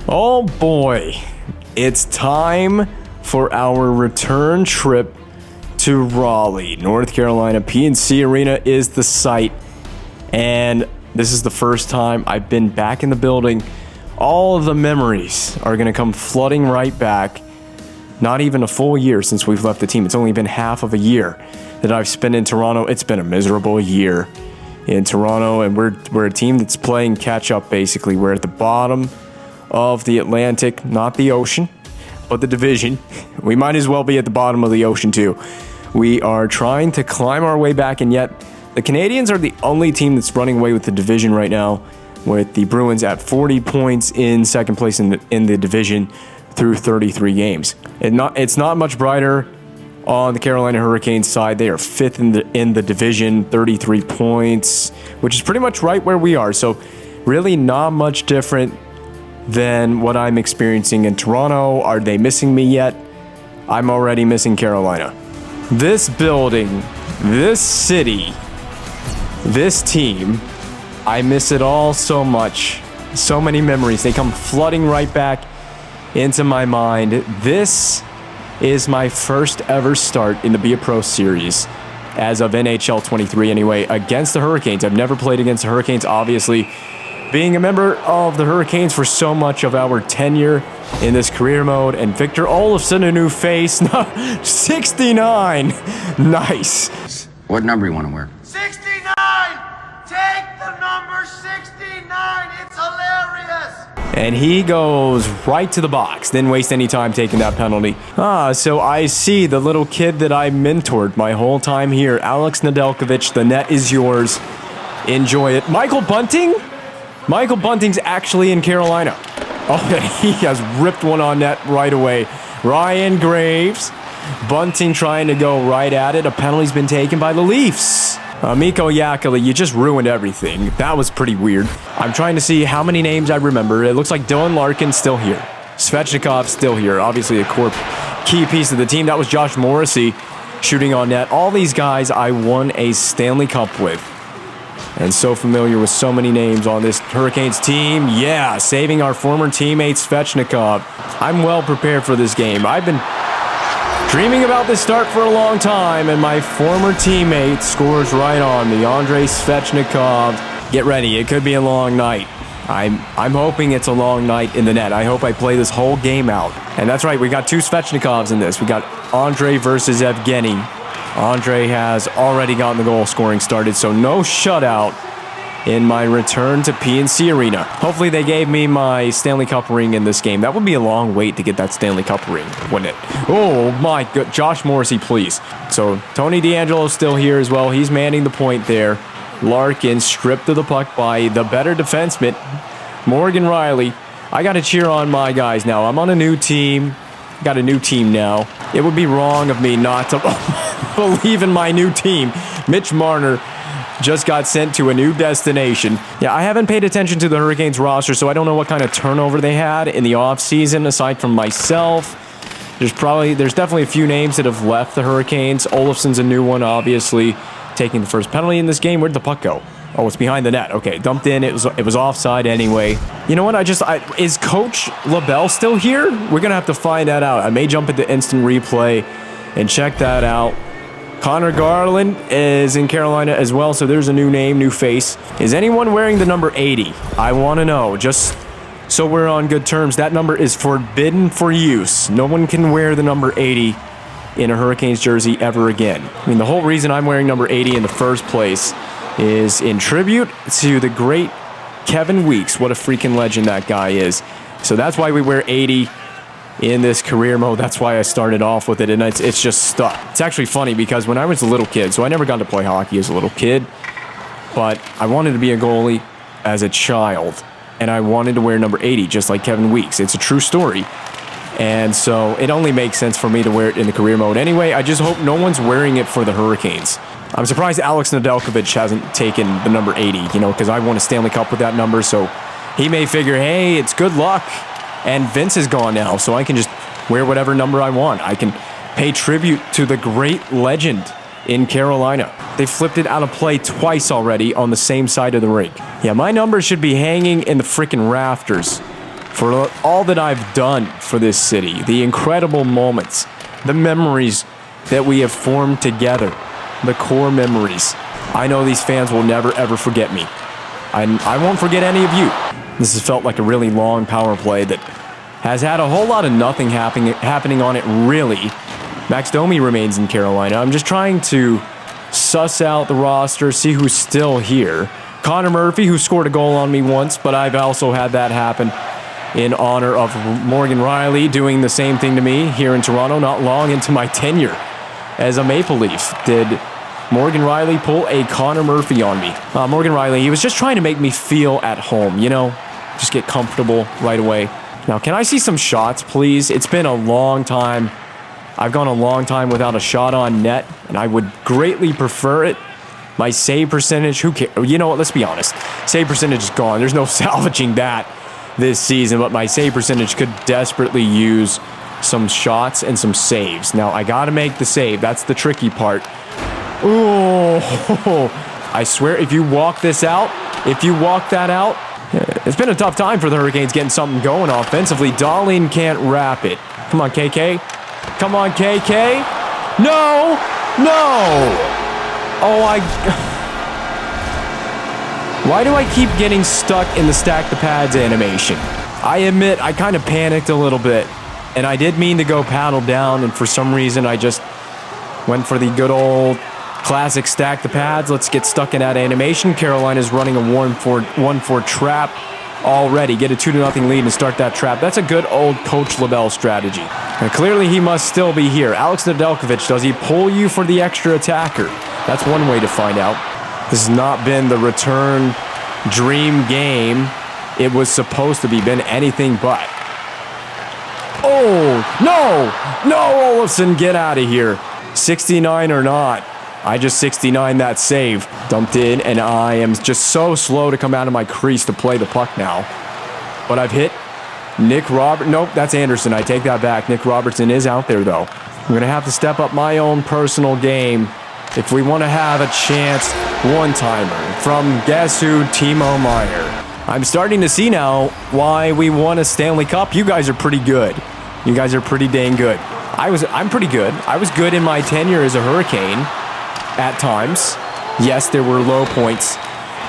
Oh boy, it's time for our return trip to Raleigh, North Carolina. PNC Arena is the site, and this is the first time I've been back in the building. All of the memories are going to come flooding right back. Not even a full year since we've left the team. It's only been half of a year that I've spent in Toronto. It's been a miserable year in Toronto, and we're a team that's playing catch up, basically. We're at the bottom of the Atlantic, not the ocean, but the division. We might as well be at the bottom of the ocean too. We are trying to climb our way back, and yet the Canadians are the only team that's running away with the division right now, with the Bruins at 40 points in second place in the division through 33 games. It's not much brighter on the Carolina Hurricanes side. They are fifth in the division, 33 points, which is pretty much right where we are. So really not much different than what I'm experiencing in Toronto. Are they missing me yet? I'm already missing Carolina. This building, this city, this team, I miss it all so much. So many memories. They come flooding right back into my mind. This is my first ever start in the Be a Pro series as of NHL 23 anyway, against the Hurricanes. I've never played against the Hurricanes, obviously. Being a member of the Hurricanes for so much of our tenure in this career mode, and Victor Olofsson, a new face, 69. Nice. What number you want to wear? 69! Take the number 69! It's hilarious! And he goes right to the box. Didn't waste any time taking that penalty. So I see the little kid that I mentored my whole time here. Alex Nedeljkovic, the net is yours. Enjoy it. Michael Bunting? Michael Bunting's actually in Carolina. Oh, and he has ripped one on net right away. Ryan Graves. Bunting trying to go right at it. A penalty's been taken by the Leafs. Mikko Yakala, you just ruined everything. That was pretty weird. I'm trying to see how many names I remember. It looks like Dylan Larkin's still here. Svechnikov's still here. Obviously a core key piece of the team. That was Josh Morrissey shooting on net. All these guys I won a Stanley Cup with. And so familiar with so many names on this Hurricanes team. Yeah, saving our former teammate Svechnikov. I'm well prepared for this game. I've been dreaming about this start for a long time, and my former teammate scores right on me. Andrei Svechnikov. Get ready, it could be a long night. I'm hoping it's a long night in the net. I hope I play this whole game out. And that's right, we got two Svechnikovs in this. We got Andrei versus Evgeny. Andrei has already gotten the goal scoring started, so no shutout in my return to PNC Arena. Hopefully they gave me my Stanley Cup ring in this game. That would be a long wait to get that Stanley Cup ring, wouldn't it? Oh my God, Josh Morrissey, please. So Tony DeAngelo's still here as well. He's manning the point there. Larkin stripped of the puck by the better defenseman, Morgan Riley. I got to cheer on my guys now. I'm on a new team. Got a new team now. It would be wrong of me not to believe in my new team. Mitch Marner just got sent to a new destination. Yeah, I haven't paid attention to the Hurricanes roster, so I don't know what kind of turnover they had in the offseason, aside from myself. There's definitely a few names that have left the Hurricanes. Olofsson's a new one, obviously, taking the first penalty in this game. Where'd the puck go? Oh, it's behind the net. Okay, dumped in. It was offside anyway. You know what? Is Coach LaBelle still here? We're going to have to find that out. I may jump into instant replay and check that out. Connor Garland is in Carolina as well, so there's a new name, new face. Is anyone wearing the number 80? I want to know, just so we're on good terms. That number is forbidden for use. No one can wear the number 80 in a Hurricanes jersey ever again. I mean, the whole reason I'm wearing number 80 in the first place is in tribute to the great Kevin Weeks. What a freaking legend that guy is. So that's why we wear 80 in this career mode. That's why I started off with it, and it's just stuck. It's actually funny because when I was a little kid, so I never got to play hockey as a little kid, but I wanted to be a goalie as a child, and I wanted to wear number 80 just like Kevin Weeks. It's a true story. And so it only makes sense for me to wear it in the career mode anyway. I just hope no one's wearing it for the Hurricanes. I'm surprised Alex Nedeljkovic hasn't taken the number 80, because I won a Stanley Cup with that number, so he may figure, hey, it's good luck. And Vince is gone now, so I can just wear whatever number I want. I can pay tribute to the great legend in Carolina. They flipped it out of play twice already on the same side of the rink. Yeah, my number should be hanging in the freaking rafters for all that I've done for this city, the incredible moments, the memories that we have formed together, the core memories. I know these fans will never, ever forget me. I won't forget any of you. This has felt like a really long power play that has had a whole lot of nothing happening on it, really. Max Domi remains in Carolina. I'm just trying to suss out the roster, see who's still here. Connor Murphy, who scored a goal on me once, but I've also had that happen in honor of Morgan Rielly doing the same thing to me here in Toronto not long into my tenure as a Maple Leaf. Did Morgan Rielly pull a Connor Murphy on me? Morgan Rielly, he was just trying to make me feel at home, you know? Just get comfortable right away. Now, can I see some shots, please? It's been a long time. I've gone a long time without a shot on net, and I would greatly prefer it. My save percentage, who cares? You know what, let's be honest. Save percentage is gone. There's no salvaging that this season, but my save percentage could desperately use some shots and some saves. Now, I got to make the save. That's the tricky part. Oh, I swear, if you walk that out, it's been a tough time for the Hurricanes getting something going offensively. Darling can't wrap it. Come on, KK. Come on, KK. No! Oh, why do I keep getting stuck in the stack the pads animation? I admit I kind of panicked a little bit, and I did mean to go paddle down, and for some reason I just went for the good old classic stack the pads. Let's get stuck in that animation. Carolina's running a 1-4 trap already. Get a 2-0 lead and start that trap. That's a good old Coach LaBelle strategy. And clearly he must still be here. Alex Nedeljkovic, does he pull you for the extra attacker? That's one way to find out. This has not been the return dream game it was supposed to be. Been anything but. Oh, no, Olofsson, get out of here. 69 or not. I just 69 that save. Dumped in, and I am just so slow to come out of my crease to play the puck now. But I've hit Nick Robertson. Nope, that's Anderson. I take that back. Nick Robertson is out there, though. I'm going to have to step up my own personal game if we want to have a chance. One-timer from guess who? Timo Meier. I'm starting to see now why we won a Stanley Cup. You guys are pretty good. You guys are pretty dang good. I'm pretty good. I was good in my tenure as a Hurricane. At times. Yes, there were low points.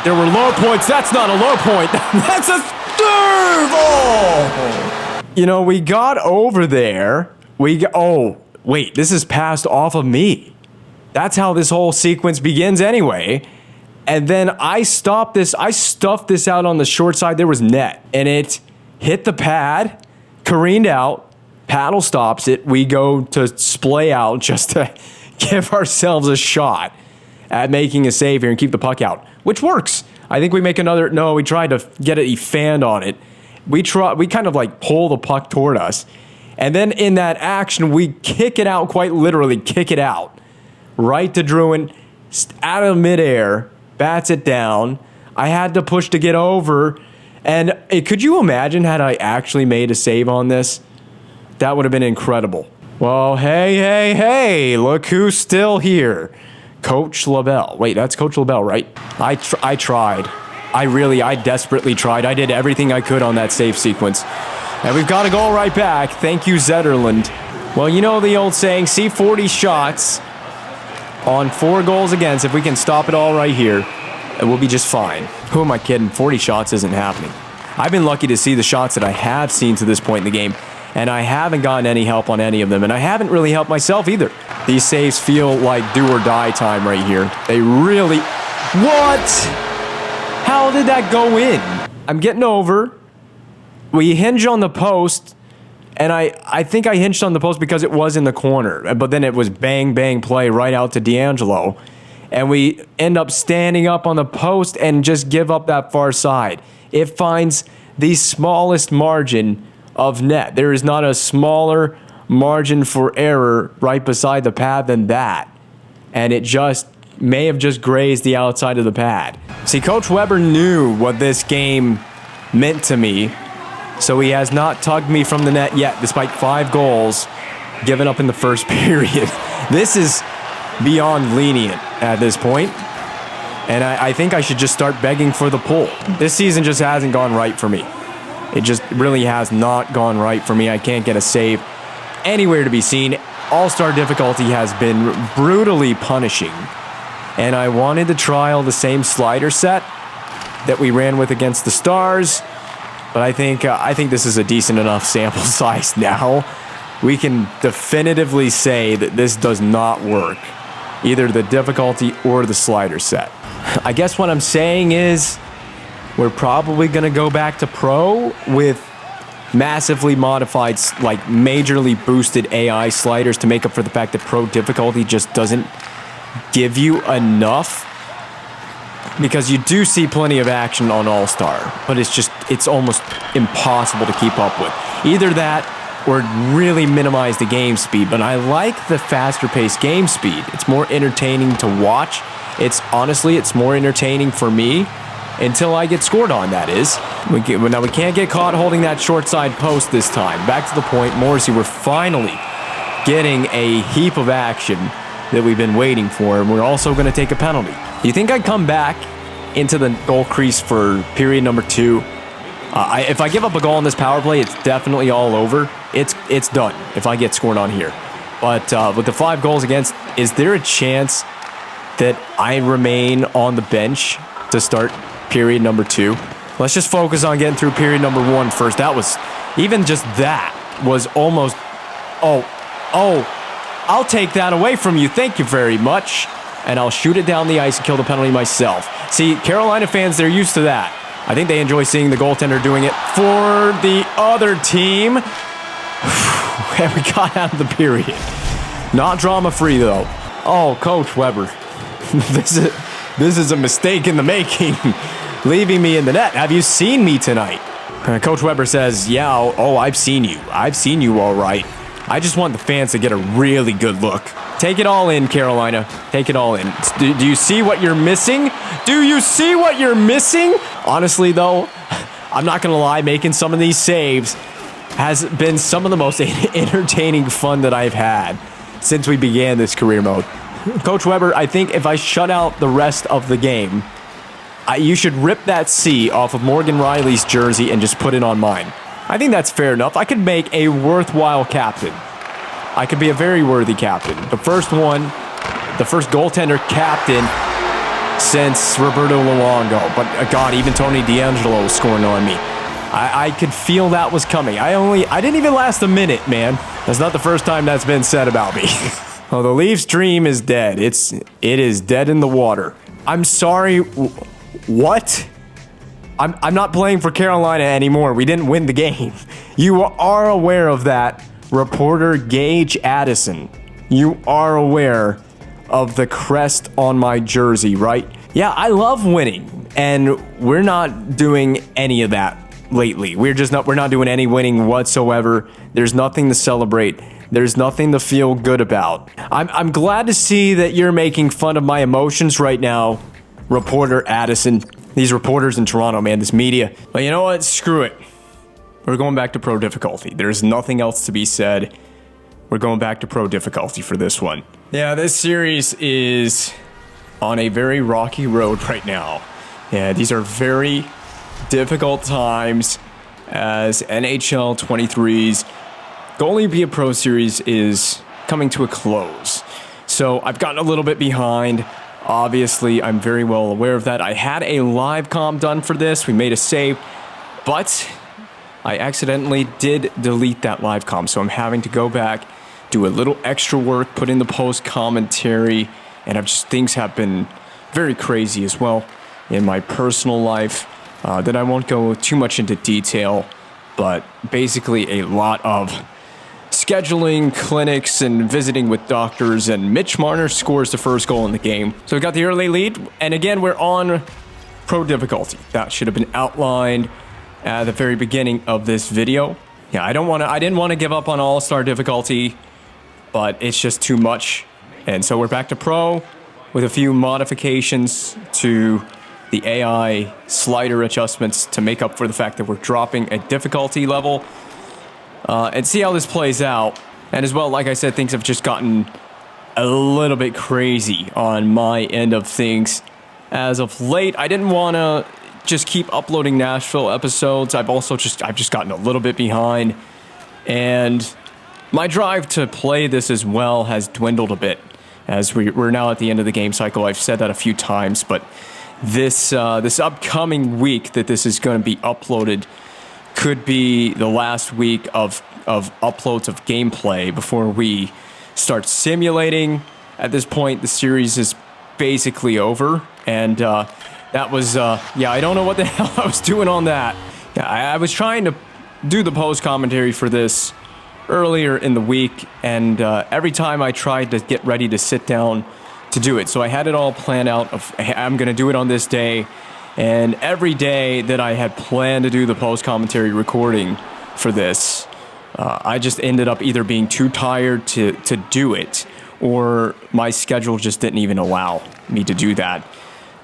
That's not a low point. That's a serve. Oh. You know, we got over there. Oh, wait, this is passed off of me. That's how this whole sequence begins anyway. And then I stuffed this out on the short side. There was net. And it hit the pad, careened out, paddle stops it. We go to splay out just to give ourselves a shot at making a save here and keep the puck out, which works. I think we make another. No, we tried to get a fan on it. We kind of like pull the puck toward us, and then in that action we kick it out, quite literally kick it out, right to Druin, out of midair, bats it down. I had to push to get over, and could you imagine had I actually made a save on this? That would have been incredible. Well, hey, look who's still here. Coach LaBelle. Wait, that's Coach LaBelle, right? I tried. I desperately tried. I did everything I could on that save sequence. And we've got a goal right back. Thank you, Zetterlund. Well, you know the old saying, see 40 shots on 4 goals against. If we can stop it all right here, we'll be just fine. Who am I kidding? 40 shots isn't happening. I've been lucky to see the shots that I have seen to this point in the game. And I haven't gotten any help on any of them. And I haven't really helped myself either. These saves feel like do or die time right here. They really... What? How did that go in? I'm getting over. We hinge on the post. And I think I hinged on the post because it was in the corner. But then it was bang, bang play right out to D'Angelo. And we end up standing up on the post and just give up that far side. It finds the smallest margin of net. There is not a smaller margin for error right beside the pad than that. And it just may have just grazed the outside of the pad. See, Coach Weber knew what this game meant to me, so he has not tugged me from the net yet, despite 5 goals given up in the first period. This is beyond lenient at this point, and I think I should just start begging for the pull. This season just hasn't gone right for me. It just really has not gone right for me. I can't get a save anywhere to be seen. All-Star difficulty has been brutally punishing. And I wanted to trial the same slider set that we ran with against the Stars. But I think this is a decent enough sample size now. We can definitively say that this does not work. Either the difficulty or the slider set. I guess what I'm saying is we're probably going to go back to pro with massively modified, like majorly boosted AI sliders to make up for the fact that pro difficulty just doesn't give you enough. Because you do see plenty of action on All-Star, but it's almost impossible to keep up with. Either that or really minimize the game speed, but I like the faster paced game speed. It's more entertaining to watch. It's more entertaining for me until I get scored on, that is. Now we can't get caught holding that short side post this time. Back to the point, Morrissey, we're finally getting a heap of action that we've been waiting for, and we're also going to take a penalty. You think I'd come back into the goal crease for period number 2? If I give up a goal in this power play, it's definitely all over. It's done if I get scored on here. But with the 5 goals against, is there a chance that I remain on the bench to start period number 2? Let's just focus on getting through period number 1 first. That was, even just that was almost, I'll take that away from you. Thank you very much. And I'll shoot it down the ice and kill the penalty myself. See, Carolina fans, they're used to that. I think they enjoy seeing the goaltender doing it for the other team. And we got out of the period. Not drama-free, though. Oh, Coach Weber. This is a mistake in the making. Leaving me in the net. Have you seen me tonight? Coach Weber says, yeah, I've seen you. I've seen you all right. I just want the fans to get a really good look. Take it all in, Carolina. Take it all in. Do you see what you're missing? Do you see what you're missing? Honestly, though, I'm not going to lie, making some of these saves has been some of the most entertaining fun that I've had since we began this career mode. Coach Weber, I think if I shut out the rest of the game, you should rip that C off of Morgan Riley's jersey and just put it on mine. I think that's fair enough. I could make a worthwhile captain. I could be a very worthy captain. The first goaltender captain since Roberto Luongo. But God, even Tony DeAngelo was scoring on me. I could feel that was coming. I didn't even last a minute, man. That's not the first time that's been said about me. Oh, the Leafs' dream is dead. It is dead in the water. I'm sorry. What? I'm not playing for Carolina anymore. We didn't win the game. You are aware of that, reporter Gage Addison. You are aware of the crest on my jersey, right? Yeah, I love winning, and we're not doing any of that lately. We're not doing any winning whatsoever. There's nothing to celebrate. There's nothing to feel good about. I'm glad to see that you're making fun of my emotions right now, reporter Addison. These reporters in Toronto, man, this media. But you know what? Screw it. We're going back to pro difficulty. There's nothing else to be said. We're going back to pro difficulty for this one. Yeah, this series is on a very rocky road right now. Yeah, these are very difficult times as NHL 23's Goalie Be a Pro series is coming to a close. So I've gotten a little bit behind. Obviously, I'm very well aware of that. I had a live comm done for this. We made a save, but I accidentally did delete that live comm. So I'm having to go back, do a little extra work, put in the post commentary, and things have been very crazy as well in my personal life that I won't go too much into detail, but basically a lot of scheduling clinics and visiting with doctors, and Mitch Marner scores the first goal in the game. So we got the early lead, and again, we're on pro difficulty. That should have been outlined at the very beginning of this video. Yeah, I didn't want to give up on all-star difficulty, but it's just too much. And so we're back to pro with a few modifications to the AI slider adjustments to make up for the fact that we're dropping a difficulty level. And see how this plays out. And as well, like I said, things have just gotten a little bit crazy on my end of things as of late. I didn't want to just keep uploading Nashville episodes. I've just gotten a little bit behind, and my drive to play this as well has dwindled a bit as we're now at the end of the game cycle. I've said that a few times, but this upcoming week that this is going to be uploaded could be the last week of uploads of gameplay before we start simulating. At this point, the series is basically over, and that was, I don't know what the hell I was doing on that. Yeah, I was trying to do the post commentary for this earlier in the week, and every time I tried to get ready to sit down to do it. So I had it all planned out of, hey, I'm going to do it on this day, and every day that I had planned to do the post commentary recording for this, I just ended up either being too tired to do it, or my schedule just didn't even allow me to do that.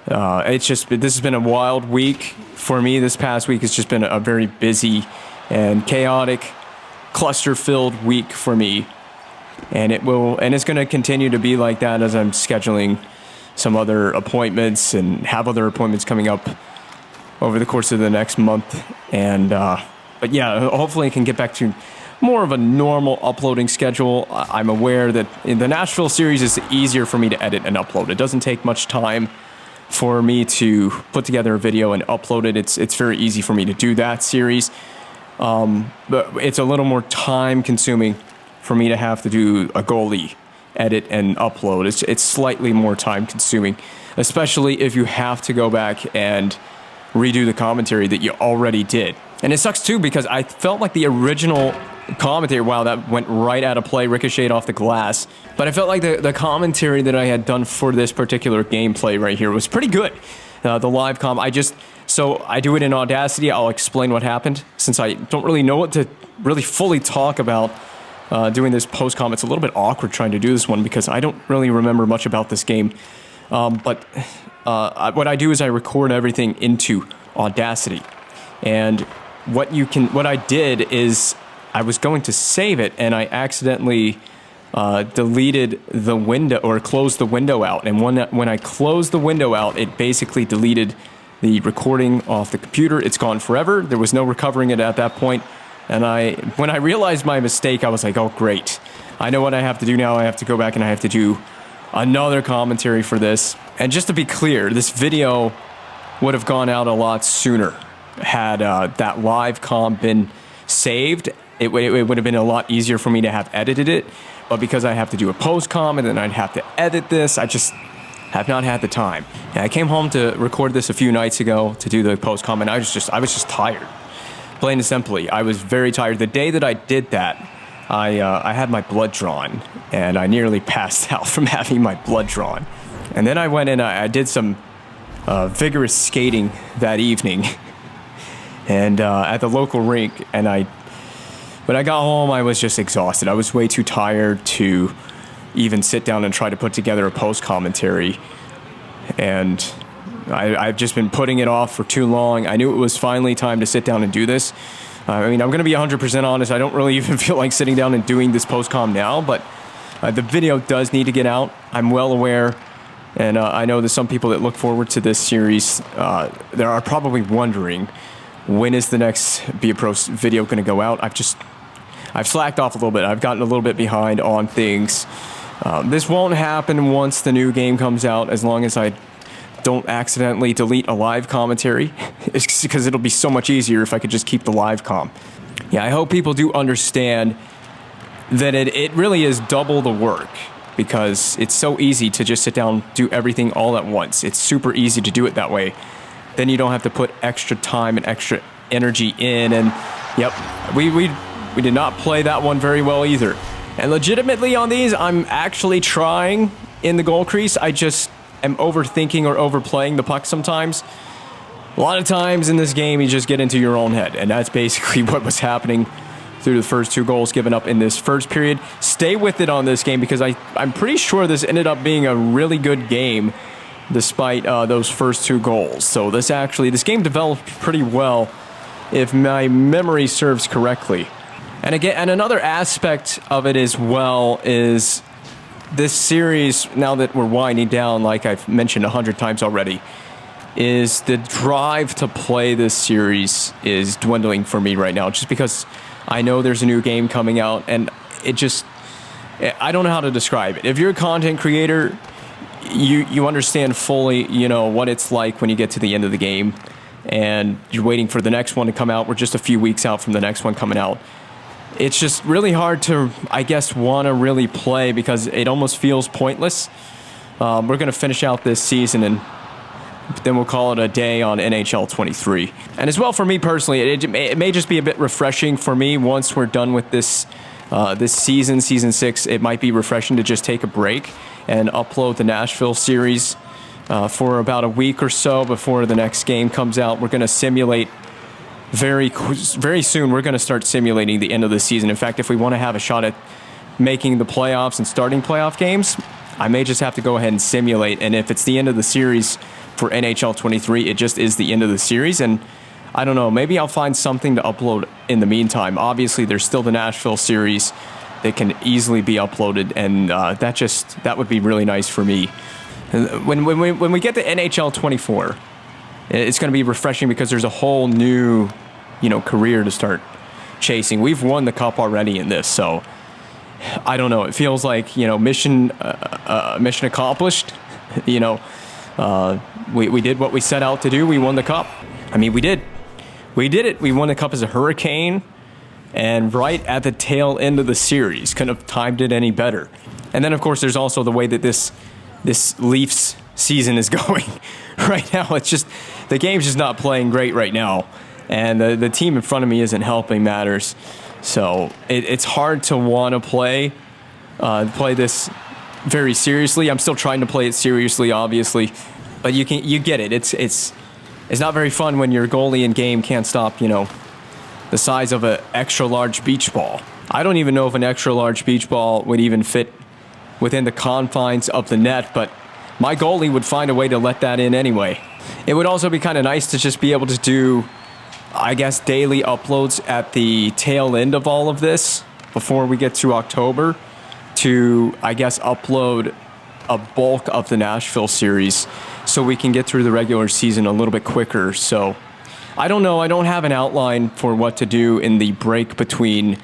This has been a wild week for me. This past week has just been a very busy and chaotic, cluster-filled week for me. And it's going to continue to be like that as I'm scheduling some other appointments and have other appointments coming up over the course of the next month. And, but yeah, hopefully I can get back to more of a normal uploading schedule. I'm aware that in the Nashville series, it's easier for me to edit and upload. It doesn't take much time for me to put together a video and upload it. It's very easy for me to do that series. But it's a little more time consuming for me to have to do a goalie edit and upload. It's slightly more time consuming, especially if you have to go back and redo the commentary that you already did. And it sucks too, because I felt like the original commentary, wow, that went right out of play, ricocheted off the glass. But I felt like the commentary that I had done for this particular gameplay right here was pretty good. The live com, so I do it in Audacity. I'll explain what happened, since I don't really know what to really fully talk about doing this post-com. It's a little bit awkward trying to do this one because I don't really remember much about this game. But what I do is I record everything into Audacity. And what I did is I was going to save it, and I accidentally deleted the window, or closed the window out. And when I closed the window out, it basically deleted the recording off the computer. It's gone forever. There was no recovering it at that point. And when I realized my mistake, I was like, oh, great. I know what I have to do now. I have to go back and I have to do another commentary for this. And just to be clear, this video would have gone out a lot sooner had that live com been saved. It would have been a lot easier for me to have edited it. But because I have to do a post-com and then I'd have to edit this, I just have not had the time. And I came home to record this a few nights ago to do the post-com, and I was just tired. Plain and simply, I was very tired. The day that I did that, I had my blood drawn, and I nearly passed out from having my blood drawn. And then I went and I did some vigorous skating that evening, and at the local rink. And when I got home, I was just exhausted. I was way too tired to even sit down and try to put together a post commentary, and I've just been putting it off for too long. I knew it was finally time to sit down and do this. I mean, I'm going to be 100% honest. I don't really even feel like sitting down and doing this post-com now, but the video does need to get out. I'm well aware, and I know there's some people that look forward to this series. They are probably wondering, when is the next Be a Pro video going to go out? I've slacked off a little bit. I've gotten a little bit behind on things. This won't happen once the new game comes out, as long as I don't accidentally delete a live commentary. It's because it'll be so much easier if I could just keep the live com. Yeah, I hope people do understand that it really is double the work, because it's so easy to just sit down, do everything all at once. It's super easy to do it that way. Then you don't have to put extra time and extra energy in. And yep, we did not play that one very well either. And legitimately on these, I'm actually trying in the goal crease. I just am overthinking or overplaying the puck sometimes. A lot of times in this game, you just get into your own head, and that's basically what was happening through the first 2 goals given up in this first period. Stay with it on this game, because I'm pretty sure this ended up being a really good game despite those first 2 goals. So this game developed pretty well, if my memory serves correctly. And again, and another aspect of it as well is this series, now that we're winding down, like I've mentioned 100 times already, is the drive to play this series is dwindling for me right now, just because I know there's a new game coming out, and I don't know how to describe it. If you're a content creator, you understand fully, what it's like when you get to the end of the game and you're waiting for the next one to come out. We're just a few weeks out from the next one coming out. It's just really hard to, I guess, want to really play because it almost feels pointless. We're going to finish out this season and then we'll call it a day on NHL 23. And as well for me personally, it may just be a bit refreshing for me once we're done with this season 6. It might be refreshing to just take a break and upload the Nashville series for about a week or so before the next game comes out. We're going to simulate very soon. We're going to start simulating the end of the season. In fact, if we want to have a shot at making the playoffs and starting playoff games, I may just have to go ahead and simulate. And if it's the end of the series for NHL 23, it just is the end of the series. And I don't know, maybe I'll find something to upload in the meantime. Obviously, there's still the Nashville series that can easily be uploaded, and that would be really nice for me. When we get to NHL 24, it's going to be refreshing because there's a whole new, career to start chasing. We've won the cup already in this, so I don't know. It feels like mission accomplished. We did what we set out to do. We won the cup. I mean, we did it. We won the cup as a Hurricane, and right at the tail end of the series. Couldn't have timed it any better. And then, of course, there's also the way that this Leafs season is going right now. It's just the game's just not playing great right now, and the team in front of me isn't helping matters. So it's hard to want to play this very seriously. I'm still trying to play it seriously, obviously, but you get it. It's not very fun when your goalie in game can't stop, the size of an extra large beach ball. I don't even know if an extra large beach ball would even fit within the confines of the net, but my goalie would find a way to let that in anyway. It would also be kind of nice to just be able to do, I guess, daily uploads at the tail end of all of this before we get to October to, I guess, upload a bulk of the Nashville series so we can get through the regular season a little bit quicker. So I don't know. I don't have an outline for what to do in the break between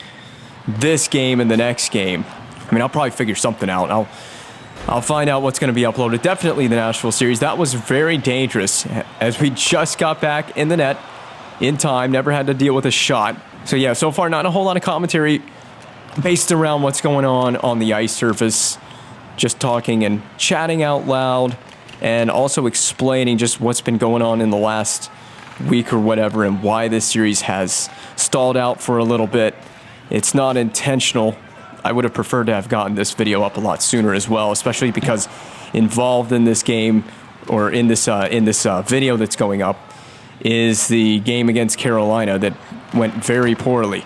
this game and the next game. I mean, I'll probably figure something out. I'll find out what's going to be uploaded. Definitely the Nashville series. That was very dangerous as we just got back in the net in time. Never had to deal with a shot. So yeah, so far not a whole lot of commentary based around what's going on the ice surface. Just talking and chatting out loud and also explaining just what's been going on in the last week or whatever and why this series has stalled out for a little bit. It's not intentional. I would have preferred to have gotten this video up a lot sooner as well, especially because involved in this game or in this video that's going up is the game against Carolina that went very poorly.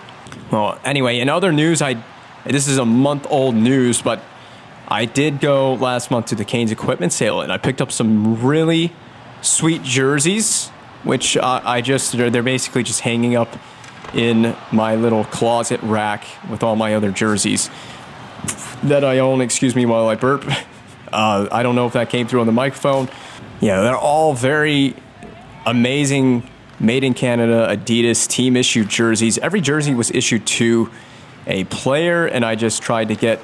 Well, anyway, in other news, this is a month-old news, but I did go last month to the Canes equipment sale, and I picked up some really sweet jerseys, which they're basically just hanging up in my little closet rack with all my other jerseys that I own. Excuse me while I burp. I don't know if that came through on the microphone. Yeah, they're all very amazing, made in Canada, Adidas team-issued jerseys. Every jersey was issued to a player, and I just tried to get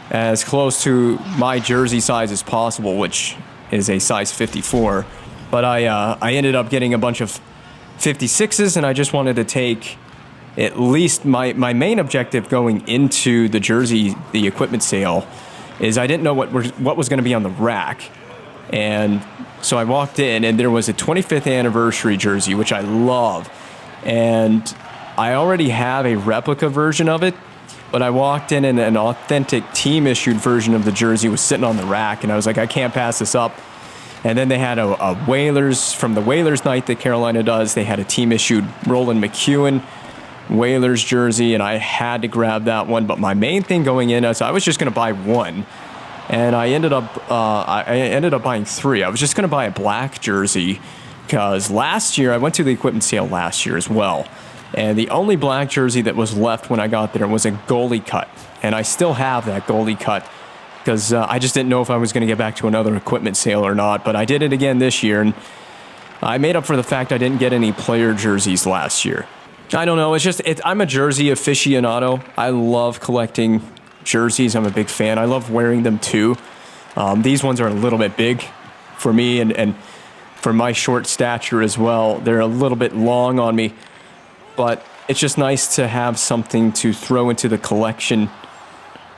as close to my jersey size as possible, which is a size 54. But I ended up getting a bunch of 56s, and I just wanted to take at least my main objective going into the equipment sale is I didn't know what was going to be on the rack. And so I walked in, and there was a 25th anniversary jersey, which I love. And I already have a replica version of it, but I walked in and an authentic team-issued version of the jersey was sitting on the rack, and I was like, I can't pass this up. And then they had a Whalers, from the Whalers night that Carolina does, they had a team-issued Roland McEwen Whalers jersey, and I had to grab that one. But my main thing going in is I was just going to buy one, and I ended up buying three. I was just going to buy a black jersey because last year, I went to the equipment sale last year as well, and the only black jersey that was left when I got there was a goalie cut, and I still have that goalie cut because I just didn't know if I was going to get back to another equipment sale or not. But I did it again this year, and I made up for the fact I didn't get any player jerseys last year. I don't know. I'm a jersey aficionado. I love collecting jerseys. I'm a big fan. I love wearing them too. These ones are a little bit big for me and for my short stature as well. They're a little bit long on me, but it's just nice to have something to throw into the collection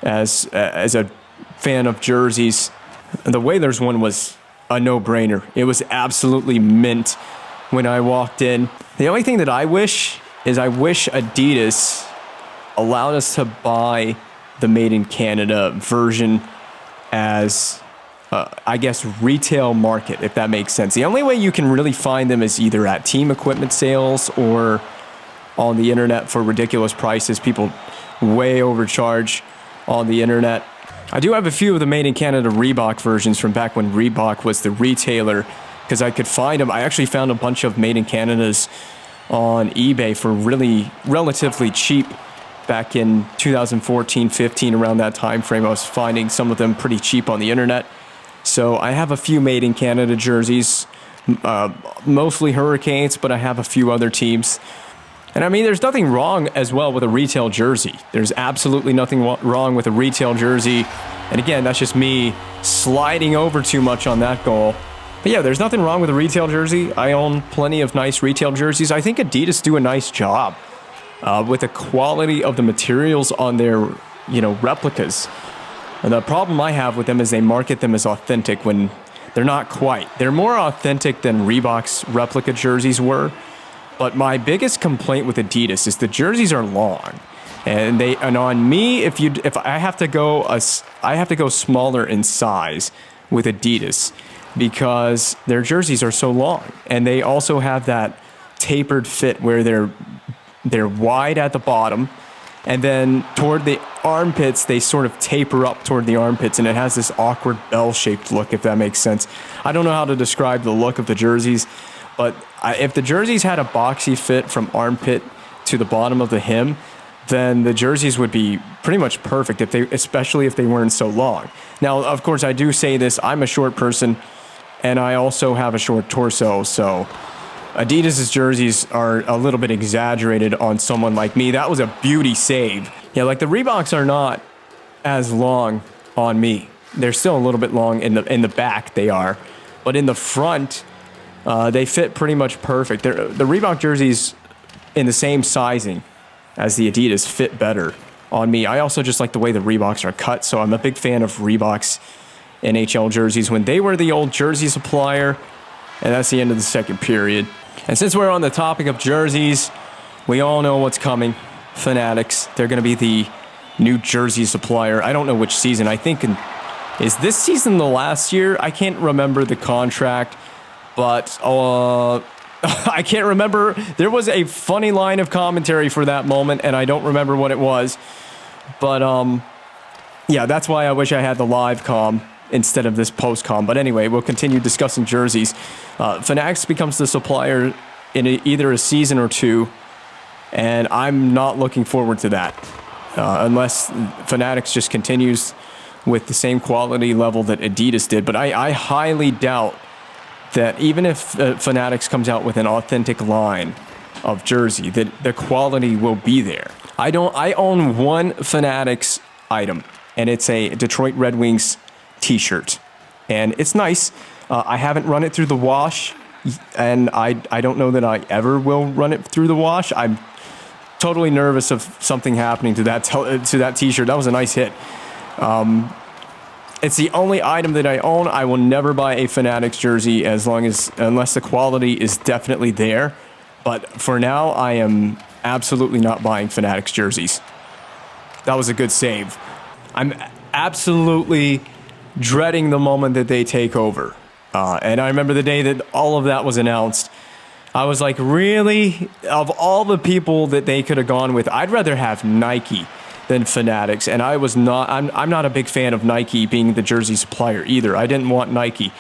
as a fan of jerseys. The Whalers one was a no-brainer. It was absolutely mint when I walked in. The only thing that I wish Adidas allowed us to buy the Made in Canada version as, I guess, retail market, if that makes sense. The only way you can really find them is either at team equipment sales or on the internet for ridiculous prices. People way overcharge on the internet. I do have a few of the Made in Canada Reebok versions from back when Reebok was the retailer, because I could find them. I actually found a bunch of Made in Canadas on eBay for relatively cheap back in 2014-15, around that time frame. I was finding some of them pretty cheap on the internet. So I have a few Made in Canada jerseys, mostly Hurricanes, but I have a few other teams. And I mean, there's nothing wrong as well with a retail jersey. There's absolutely nothing wrong with a retail jersey. And again, that's just me sliding over too much on that goal. But yeah, there's nothing wrong with a retail jersey. I own plenty of nice retail jerseys. I think Adidas do a nice job with the quality of the materials on their, replicas. And the problem I have with them is they market them as authentic when they're not quite. They're more authentic than Reebok's replica jerseys were. But my biggest complaint with Adidas is the jerseys are long, and on me, if I have to go smaller in size with Adidas, because their jerseys are so long, and they also have that tapered fit where they're wide at the bottom, and then toward the armpits they sort of taper up toward the armpits, and it has this awkward bell-shaped look, if that makes sense. I don't know how to describe the look of the jerseys. But if the jerseys had a boxy fit from armpit to the bottom of the hem, then the jerseys would be pretty much perfect, especially if they weren't so long. Now, of course, I do say this. I'm a short person, and I also have a short torso, so Adidas' jerseys are a little bit exaggerated on someone like me. That was a beauty save. Yeah, like the Reeboks are not as long on me. They're still a little bit long in the back, they are. But in the front, they fit pretty much perfect. The Reebok jerseys in the same sizing as the Adidas fit better on me. I also just like the way the Reeboks are cut, so I'm a big fan of Reebok's NHL jerseys when they were the old jersey supplier, and that's the end of the second period. And since we're on the topic of jerseys, we all know what's coming. Fanatics, they're going to be the new jersey supplier. I don't know which season. I think is this season the last year? I can't remember the contract. But I can't remember. There was a funny line of commentary for that moment, and I don't remember what it was. But, yeah, that's why I wish I had the live comm instead of this post-comm. But anyway, we'll continue discussing jerseys. Fanatics becomes the supplier in either a season or two, and I'm not looking forward to that. Unless Fanatics just continues with the same quality level that Adidas did. But I highly doubt that even if Fanatics comes out with an authentic line of jersey, that the quality will be there. I own one Fanatics item, and it's a Detroit Red Wings t-shirt. And it's nice. I haven't run it through the wash, and I don't know that I ever will run it through the wash. I'm totally nervous of something happening to that t-shirt. That was a nice hit. It's the only item that I own. I will never buy a Fanatics jersey unless the quality is definitely there. But for now, I am absolutely not buying Fanatics jerseys. That was a good save. I'm absolutely dreading the moment that they take over. And I remember the day that all of that was announced. I was like, really? Of all the people that they could have gone with, I'd rather have Nike than Fanatics, and I'm not a big fan of Nike being the jersey supplier either. I didn't want Nike.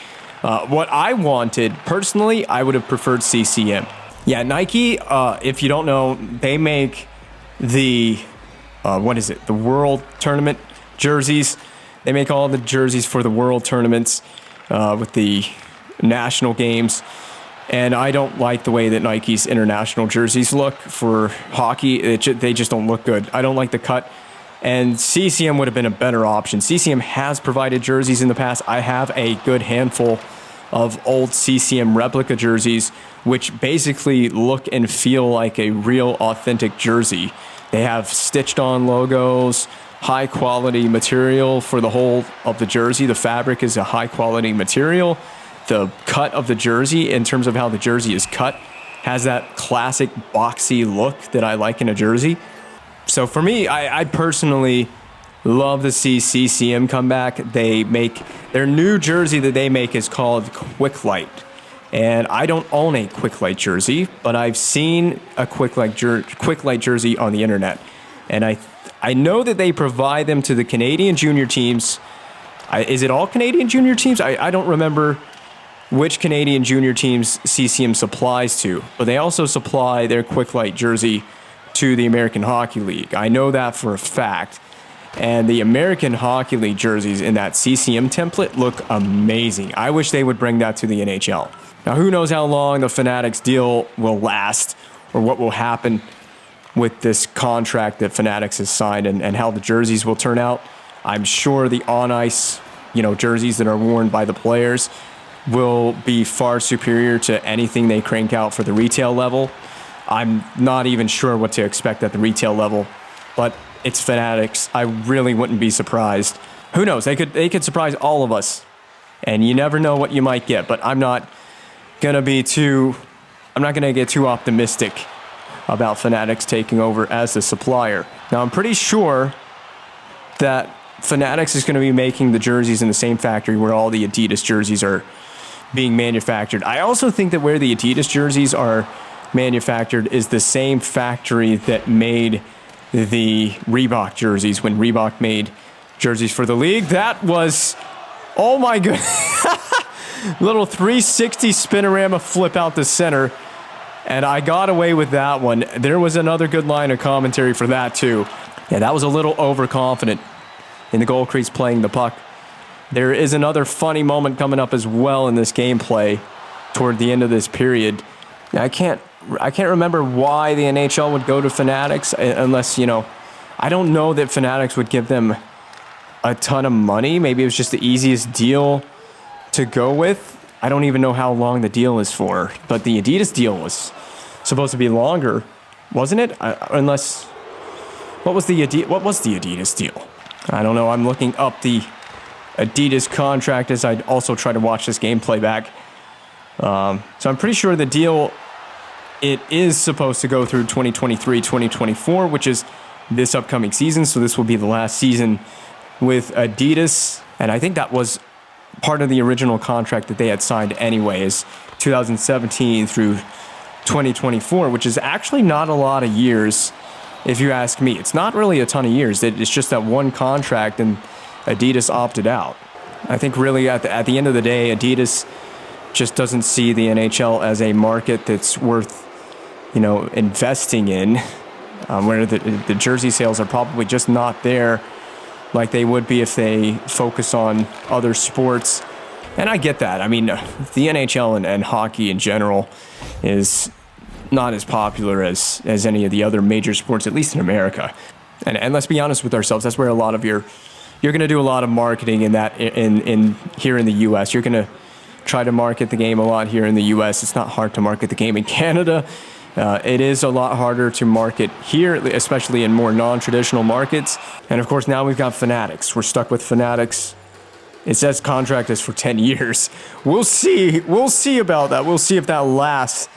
What I wanted, personally, I would have preferred CCM. Yeah, Nike, if you don't know, they make the, the World Tournament jerseys. They make all the jerseys for the World Tournaments with the national games. And I don't like the way that Nike's international jerseys look for hockey. They just don't look good. I don't like the cut. And CCM would have been a better option. CCM has provided jerseys in the past. I have a good handful of old CCM replica jerseys, which basically look and feel like a real authentic jersey. They have stitched on logos, high quality material for the whole of the jersey. The fabric is a high quality material. The cut of the jersey, in terms of how the jersey is cut, has that classic boxy look that I like in a jersey. So for me, I personally love to see CCM come back. They make their new jersey that they make is called Quick Light. And I don't own a Quick Light jersey, but I've seen a Quick Light jersey on the internet. And I know that they provide them to the Canadian junior teams. Is it all Canadian junior teams? I don't remember which Canadian junior teams CCM supplies to, but they also supply their Quick Light jersey to the American Hockey League. I know that for a fact. And the American Hockey League jerseys in that CCM template look amazing. I wish they would bring that to the NHL. Now, who knows how long the Fanatics deal will last or what will happen with this contract that Fanatics has signed and how the jerseys will turn out. I'm sure the on-ice, jerseys that are worn by the players will be far superior to anything they crank out for the retail level. I'm not even sure what to expect at the retail level, but it's Fanatics. I really wouldn't be surprised. Who knows? They could surprise all of us, and you never know what you might get. But I'm not gonna get too optimistic about Fanatics taking over as the supplier. Now, I'm pretty sure that Fanatics is going to be making the jerseys in the same factory where all the Adidas jerseys are being manufactured. I also think that where the Adidas jerseys are manufactured is the same factory that made the Reebok jerseys when Reebok made jerseys for the league. That was, oh my goodness, little 360 spinorama flip out the center, and I got away with that one. There was another good line of commentary for that too. Yeah, that was a little overconfident in the goal crease playing the puck. There is another funny moment coming up as well in this gameplay toward the end of this period. I can't remember why the NHL would go to Fanatics unless, I don't know that Fanatics would give them a ton of money. Maybe it was just the easiest deal to go with. I don't even know how long the deal is for, but the Adidas deal was supposed to be longer, wasn't it? What was the Adidas deal? I don't know. I'm looking up the Adidas contract as I also try to watch this gameplay back. So I'm pretty sure the deal, it is supposed to go through 2023-2024, which is this upcoming season. So this will be the last season with Adidas. And I think that was part of the original contract that they had signed anyway, is 2017 through 2024, which is actually not a lot of years, if you ask me. It's not really a ton of years. It's just that one contract, and Adidas opted out. I think really at the end of the day, Adidas just doesn't see the NHL as a market that's worth, investing in, where the jersey sales are probably just not there like they would be if they focus on other sports. And I get that. I mean, the NHL and hockey in general is not as popular as any of the other major sports, at least in America. And let's be honest with ourselves, that's where a lot of you're going to do a lot of marketing in here in the U.S. You're going to try to market the game a lot here in the U.S. It's not hard to market the game in Canada. It is a lot harder to market here, especially in more non-traditional markets. And of course, now we've got Fanatics. We're stuck with Fanatics. It says contract is for 10 years. We'll see. We'll see about that. We'll see if that lasts.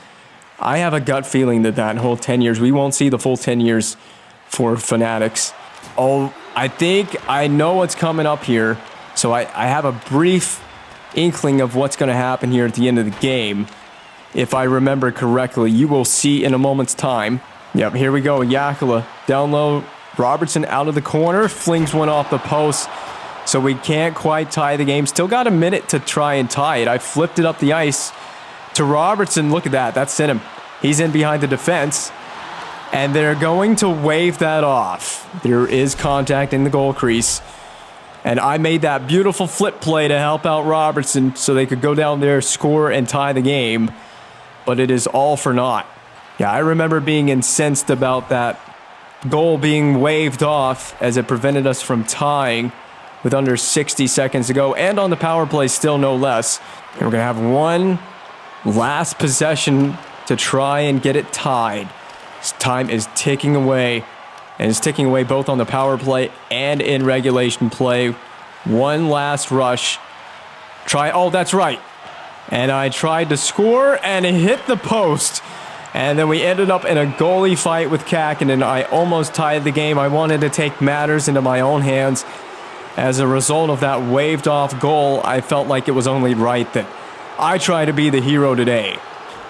I have a gut feeling that whole 10 years, we won't see the full 10 years for Fanatics. Oh, I think I know what's coming up here. So I have a brief inkling of what's going to happen here at the end of the game. If I remember correctly, you will see in a moment's time. Yep, here we go. Yakula down low. Robertson out of the corner. Flings one off the post. So we can't quite tie the game. Still got a minute to try and tie it. I flipped it up the ice to Robertson. Look at that. That sent him. He's in behind the defense. And they're going to wave that off. There is contact in the goal crease. And I made that beautiful flip play to help out Robertson so they could go down there, score, and tie the game. but it is all for naught. Yeah, I remember being incensed about that goal being waved off as it prevented us from tying with under 60 seconds to go, and on the power play still no less. And we're going to have one last possession to try and get it tied. This time is ticking away, and it's ticking away both on the power play and in regulation play. One last rush. Oh, that's right. And I tried to score, and it hit the post. And then we ended up in a goalie fight with Kakinen. I almost tied the game. I wanted to take matters into my own hands. As a result of that waved off goal, I felt like it was only right that I try to be the hero today.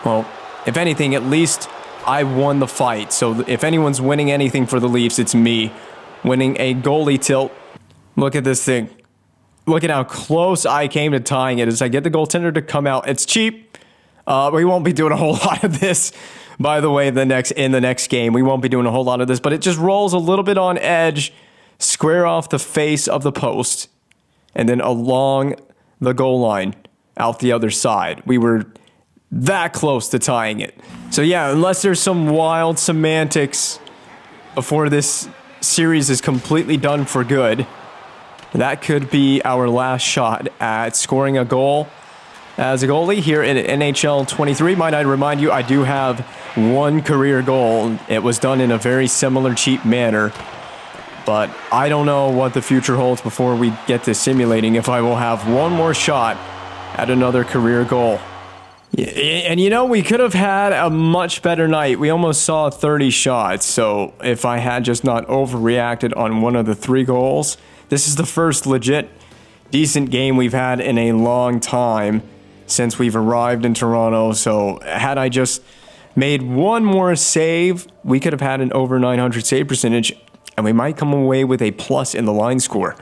Well, if anything, at least I won the fight. So if anyone's winning anything for the Leafs, it's me winning a goalie tilt. Look at this thing. Look at how close I came to tying it as I get the goaltender to come out. It's cheap. We won't be doing a whole lot of this, by the way, in the next game. We won't be doing a whole lot of this, but it just rolls a little bit on edge, square off the face of the post, and then along the goal line out the other side. We were that close to tying it. So yeah, unless there's some wild semantics before this series is completely done for good, that could be our last shot at scoring a goal as a goalie here in NHL 23. Might I remind you, I do have one career goal. It was done in a very similar, cheap manner. But I don't know what the future holds before we get to simulating if I will have one more shot at another career goal. And you know, we could have had a much better night. We almost saw 30 shots. So if I had just not overreacted on one of the 3 goals, this is the first legit decent game we've had in a long time since we've arrived in Toronto. So had I just made one more save, we could have had an over 900 save percentage, and we might come away with a plus in the line score.